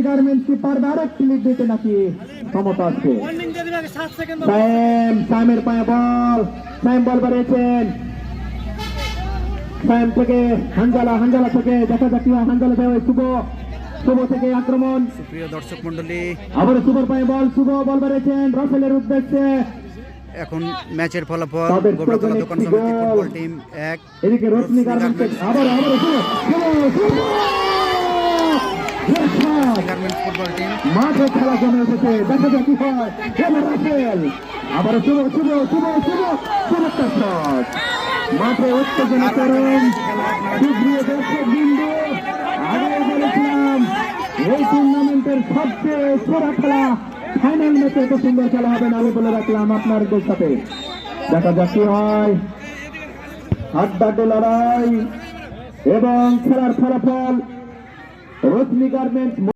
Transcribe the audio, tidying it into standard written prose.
Garments কি পারবে আরেকটি লিড দিতে নাকি ক্ষমতা আছে? সাইমের পায়ে বল, সাইম বল বাড়িয়েছেন, সাইম থেকে হানজালা, হানজালা থেকে দেখা যাক কি হয়। হানজালা দেওয়া শুভ, শুভ থেকে আক্রমণ। সুপ্রিয় দর্শক মন্ডলী, আবার শুভর পায়ে বল, শুভ বল বাড়িয়েছেন রাসেলের উদ্দেশ্যে। এখন ম্যাচের ফলাফল গোবরাতলা দোকান সমিতি ফুটবল টিম 1, এদিকে রশ্মি গার্মেন্টস আবার গার্মেন্টস ফুটবল টিম। মাঠে খেলা জমে উঠেছে, দেখা যাক কি হয়। এবার রাসেল আবার শুভ, শুভ শুভ শুভ শুভ একটা শট। মাঠে উত্তেজনা চরম। সুপ্রিয় দর্শক বিন্দু, আগে বলেছিলাম এই টুর্নামেন্টের সবচেয়ে সেরা খেলা, ফাইনাল ম্যাচে এত সুন্দর খেলা হবে না, আমি বলে রাখলাম আপনাদের সাথে। দেখা যাক কি হয়। হাড্ডাহাড্ডি লড়াই এবং খেলার ফলাফল রশ্মি গার্মেন্টস